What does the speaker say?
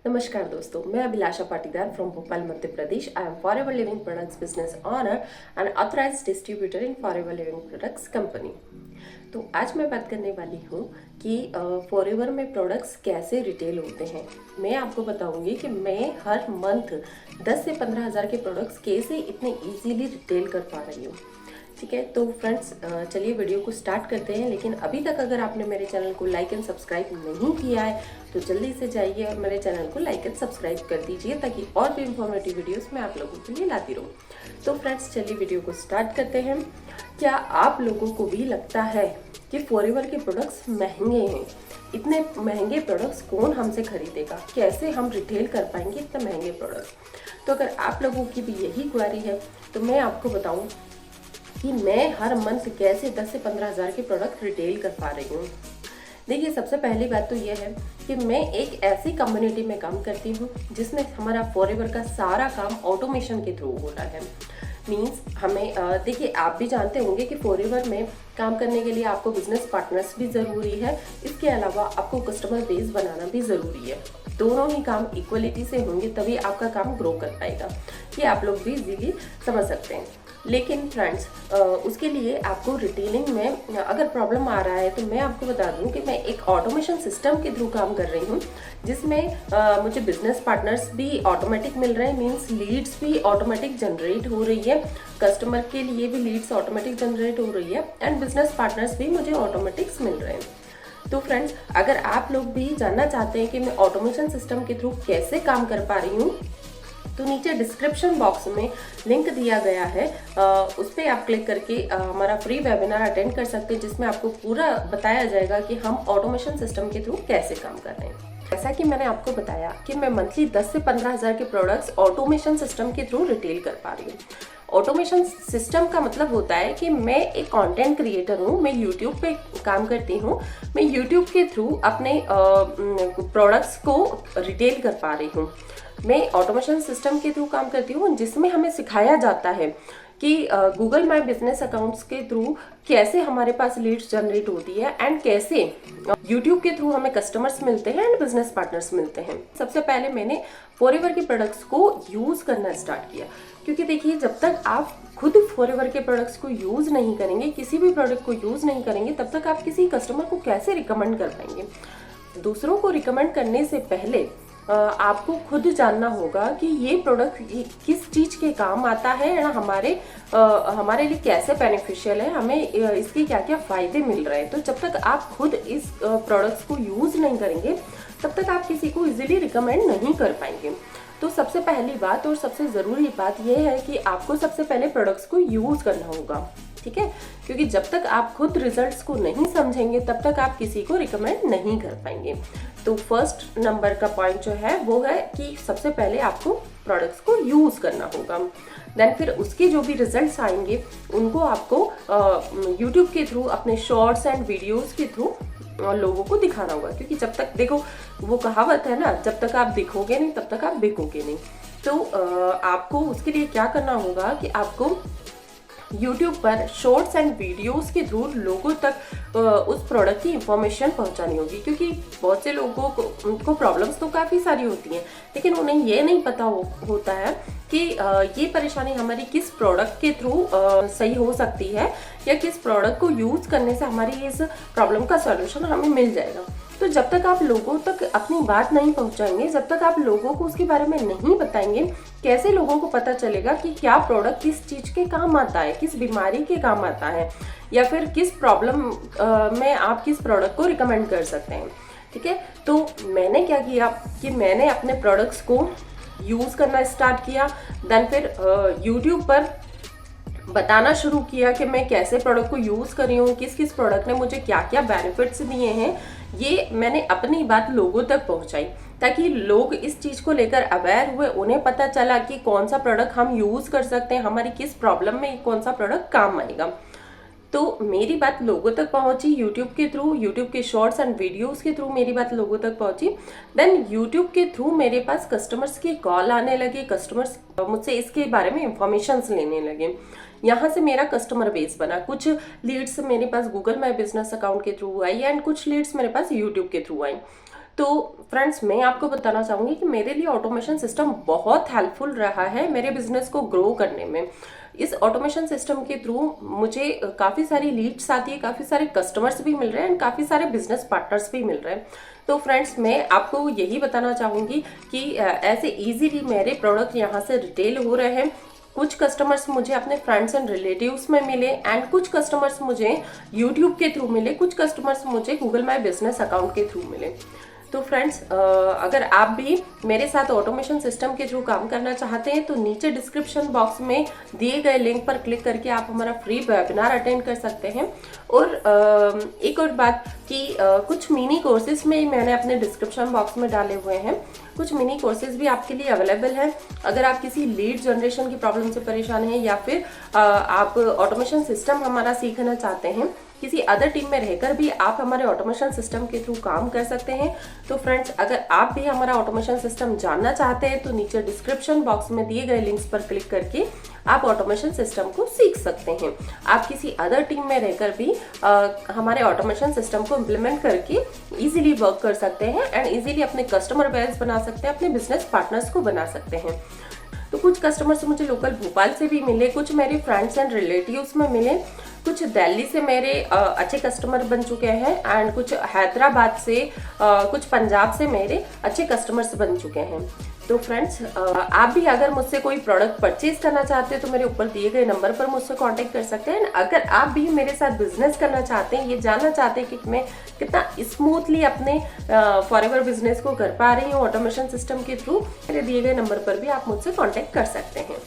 नमस्कार दोस्तों, मैं Abhilasha Patidar from Bhopal Madhya Pradesh. I am Forever Living Products business owner and authorised distributor in Forever Living Products company. तो आज मैं बात करने वाली हूँ कि फॉरएवर में प्रोडक्ट्स कैसे रिटेल होते हैं। मैं आपको बताऊंगी कि मैं हर मंथ 10 से 15 हज़ार के प्रोडक्ट्स कैसे इतने इजीली रिटेल कर पा रही हूँ। ठीक है, तो फ्रेंड्स चलिए वीडियो को स्टार्ट करते हैं। लेकिन अभी तक अगर आपने मेरे चैनल को लाइक एंड सब्सक्राइब नहीं किया है तो जल्दी से जाइए और मेरे चैनल को लाइक एंड सब्सक्राइब कर दीजिए, ताकि और भी इंफॉर्मेटिव वीडियोस मैं आप लोगों के लिए लाती रहूँ। तो फ्रेंड्स चलिए वीडियो को स्टार्ट करते हैं। क्या आप लोगों को भी लगता है कि फॉरएवर के प्रोडक्ट्स महंगे हैं? इतने महंगे प्रोडक्ट्स कौन हमसे खरीदेगा? कैसे हम रिटेल कर पाएंगे इतने महंगे प्रोडक्ट्स? तो अगर आप लोगों की भी यही क्वेरी है तो मैं आपको बताऊँ कि मैं हर मंथ कैसे 10 से 15 हज़ार के प्रोडक्ट रिटेल कर पा रही हूँ। देखिए, सबसे पहली बात तो ये है कि मैं एक ऐसी कम्युनिटी में काम करती हूँ जिसमें हमारा फॉरएवर का सारा काम ऑटोमेशन के थ्रू हो रहा है। मीन्स हमें देखिए, आप भी जानते होंगे कि फॉरएवर में काम करने के लिए आपको बिजनेस पार्टनर्स भी ज़रूरी है। इसके अलावा आपको कस्टमर बेस बनाना भी ज़रूरी है। दोनों ही काम इक्वलिटी से होंगे तभी आपका काम ग्रो कर पाएगा। ये आप लोग भी इजीली समझ सकते हैं। लेकिन फ्रेंड्स, उसके लिए आपको रिटेलिंग में अगर प्रॉब्लम आ रहा है तो मैं आपको बता दूं कि मैं एक ऑटोमेशन सिस्टम के थ्रू काम कर रही हूं, जिसमें मुझे बिजनेस पार्टनर्स भी ऑटोमेटिक मिल रहे हैं। मींस लीड्स भी ऑटोमेटिक जनरेट हो रही है, कस्टमर के लिए भी लीड्स ऑटोमेटिक जनरेट हो रही है एंड बिजनेस पार्टनर्स भी मुझे ऑटोमेटिक्स मिल रहे हैं। तो फ्रेंड्स, अगर आप लोग भी जानना चाहते हैं कि मैं ऑटोमेशन सिस्टम के थ्रू कैसे काम कर पा रही हूँ तो नीचे डिस्क्रिप्शन बॉक्स में लिंक दिया गया है, उस पर आप क्लिक करके हमारा फ्री वेबिनार अटेंड कर सकते हैं, जिसमें आपको पूरा बताया जाएगा कि हम ऑटोमेशन सिस्टम के थ्रू कैसे काम कर रहे हैं। जैसा कि मैंने आपको बताया कि मैं मंथली 10 से 15 हज़ार के प्रोडक्ट्स ऑटोमेशन सिस्टम के थ्रू रिटेल कर पा रही हूँ। ऑटोमेशन सिस्टम का मतलब होता है कि मैं एक कंटेंट क्रिएटर हूँ, मैं यूट्यूब पे काम करती हूँ। मैं यूट्यूब के थ्रू अपने प्रोडक्ट्स को रिटेल कर पा रही हूँ। मैं ऑटोमेशन सिस्टम के थ्रू काम करती हूँ, जिसमें हमें सिखाया जाता है कि गूगल माई बिजनेस अकाउंट्स के थ्रू कैसे हमारे पास लीड्स जनरेट होती है एंड कैसे यूट्यूब के थ्रू हमें कस्टमर्स मिलते हैं एंड बिजनेस पार्टनर्स मिलते हैं। सबसे पहले मैंने फॉरएवर के प्रोडक्ट्स को यूज़ करना स्टार्ट किया, क्योंकि देखिए, जब तक आप खुद फॉरएवर के प्रोडक्ट्स को यूज़ नहीं करेंगे, किसी भी प्रोडक्ट को यूज़ नहीं करेंगे, तब तक आप किसी कस्टमर को कैसे रिकमेंड कर पाएंगे? दूसरों को रिकमेंड करने से पहले आपको खुद जानना होगा कि ये प्रोडक्ट किस चीज़ के काम आता है ना, हमारे लिए कैसे बेनिफिशियल है, हमें इसके क्या क्या फ़ायदे मिल रहे हैं। तो जब तक आप खुद इस प्रोडक्ट्स को यूज़ नहीं करेंगे तब तक आप किसी को इजीली रिकमेंड नहीं कर पाएंगे। तो सबसे पहली बात और सबसे ज़रूरी बात यह है कि आपको सबसे पहले प्रोडक्ट्स को यूज़ करना होगा। ठीक है, क्योंकि जब तक आप खुद रिजल्ट्स को नहीं समझेंगे तब तक आप किसी को रिकमेंड नहीं कर पाएंगे। तो फर्स्ट नंबर का पॉइंट जो है वो है कि सबसे पहले आपको प्रोडक्ट्स को यूज़ करना होगा। देन फिर उसके जो भी रिजल्ट्स आएंगे उनको आपको यूट्यूब के थ्रू, अपने शॉर्ट्स एंड वीडियोज़ के थ्रू लोगों को दिखाना होगा। क्योंकि जब तक, देखो, वो कहावत है ना, जब तक आप दिखोगे नहीं तब तक आप बिकोगे नहीं। तो आपको उसके लिए क्या करना होगा कि आपको YouTube पर शॉर्ट्स एंड वीडियोस के थ्रू लोगों तक उस प्रोडक्ट की इंफॉर्मेशन पहुंचानी होगी। क्योंकि बहुत से लोगों को, उनको प्रॉब्लम्स तो काफ़ी सारी होती हैं, लेकिन उन्हें ये नहीं पता होता है कि ये परेशानी हमारी किस प्रोडक्ट के थ्रू सही हो सकती है, या किस प्रोडक्ट को यूज़ करने से हमारी इस प्रॉब्लम का सॉल्यूशन हमें मिल जाएगा। तो जब तक आप लोगों तक अपनी बात नहीं पहुंचाएंगे, जब तक आप लोगों को उसके बारे में नहीं बताएंगे, कैसे लोगों को पता चलेगा कि क्या प्रोडक्ट किस चीज़ के काम आता है, किस बीमारी के काम आता है, या फिर किस प्रॉब्लम में आप किस प्रोडक्ट को रिकमेंड कर सकते हैं। ठीक है, तो मैंने क्या किया कि मैंने अपने प्रोडक्ट्स को यूज़ करना स्टार्ट किया। देन फिर यूट्यूब पर बताना शुरू किया कि मैं कैसे प्रोडक्ट को यूज़ कर रही हूँ, किस किस प्रोडक्ट ने मुझे क्या क्या बेनिफिट्स दिए हैं। ये मैंने अपनी बात लोगों तक पहुँचाई ताकि लोग इस चीज़ को लेकर अवेयर हुए, उन्हें पता चला कि कौन सा प्रोडक्ट हम यूज़ कर सकते हैं, हमारी किस प्रॉब्लम में कौन सा प्रोडक्ट काम आएगा। तो मेरी बात लोगों तक पहुंची यूट्यूब के थ्रू, यूट्यूब के शॉर्ट्स एंड वीडियोस के थ्रू मेरी बात लोगों तक पहुंची। देन यूट्यूब के थ्रू मेरे पास कस्टमर्स के कॉल आने लगे, कस्टमर्स मुझसे इसके बारे में इंफॉर्मेशंस लेने लगे। यहाँ से मेरा कस्टमर बेस बना। कुछ लीड्स मेरे पास गूगल माई बिजनेस अकाउंट के थ्रू आई एंड कुछ लीड्स मेरे पास यूट्यूब के थ्रू आई। तो फ्रेंड्स, मैं आपको बताना चाहूँगी कि मेरे लिए ऑटोमेशन सिस्टम बहुत हेल्पफुल रहा है मेरे बिजनेस को ग्रो करने में। इस ऑटोमेशन सिस्टम के थ्रू मुझे काफ़ी सारी लीड्स आती है, काफ़ी सारे कस्टमर्स भी मिल रहे हैं एंड काफ़ी सारे बिजनेस पार्टनर्स भी मिल रहे हैं। तो फ्रेंड्स, मैं आपको यही बताना चाहूँगी कि ऐसे इजीली मेरे प्रोडक्ट यहाँ से रिटेल हो रहे हैं। कुछ कस्टमर्स मुझे अपने फ्रेंड्स एंड रिलेटिव्स में मिले एंड कुछ कस्टमर्स मुझे यूट्यूब के थ्रू मिले, कुछ कस्टमर्स मुझे गूगल माई बिजनेस अकाउंट के थ्रू मिले। तो फ्रेंड्स, अगर आप भी मेरे साथ ऑटोमेशन सिस्टम के थ्रू काम करना चाहते हैं तो नीचे डिस्क्रिप्शन बॉक्स में दिए गए लिंक पर क्लिक करके आप हमारा फ्री वेबिनार अटेंड कर सकते हैं। और एक और बात कि कुछ मिनी कोर्सेज में मैंने अपने डिस्क्रिप्शन बॉक्स में डाले हुए हैं। कुछ मिनी कोर्सेज भी आपके लिए अवेलेबल है। अगर आप किसी लीड जनरेशन की प्रॉब्लम से परेशान हैं या फिर आप ऑटोमेशन सिस्टम हमारा सीखना चाहते हैं, किसी अदर टीम में रहकर भी आप हमारे ऑटोमेशन सिस्टम के थ्रू काम कर सकते हैं। तो फ्रेंड्स, अगर आप भी हमारा ऑटोमेशन सिस्टम जानना चाहते हैं तो नीचे डिस्क्रिप्शन बॉक्स में दिए गए लिंक्स पर क्लिक करके आप ऑटोमेशन सिस्टम को सीख सकते हैं। आप किसी अदर टीम में रहकर भी हमारे ऑटोमेशन सिस्टम को इम्प्लीमेंट करके इजीली वर्क कर सकते हैं एंड इजीली अपने कस्टमर बेस बना सकते हैं, अपने बिजनेस पार्टनर्स को बना सकते हैं। तो कुछ कस्टमर्स मुझे लोकल भोपाल से भी मिले, कुछ मेरे फ्रेंड्स एंड रिलेटिव्स में मिले, कुछ दिल्ली से मेरे अच्छे कस्टमर बन चुके हैं एंड कुछ हैदराबाद से, कुछ पंजाब से मेरे अच्छे कस्टमर्स बन चुके हैं। तो फ्रेंड्स, आप भी अगर मुझसे कोई प्रोडक्ट परचेज करना चाहते हैं तो मेरे ऊपर दिए गए नंबर पर मुझसे कांटेक्ट कर सकते हैं। अगर आप भी मेरे साथ बिजनेस करना चाहते हैं, ये जानना चाहते हैं कि मैं कितना स्मूथली अपने फॉरएवर बिजनेस को कर पा रही हूँ ऑटोमेशन सिस्टम के थ्रू, मेरे दिए गए नंबर पर भी आप मुझसे कांटेक्ट कर सकते हैं।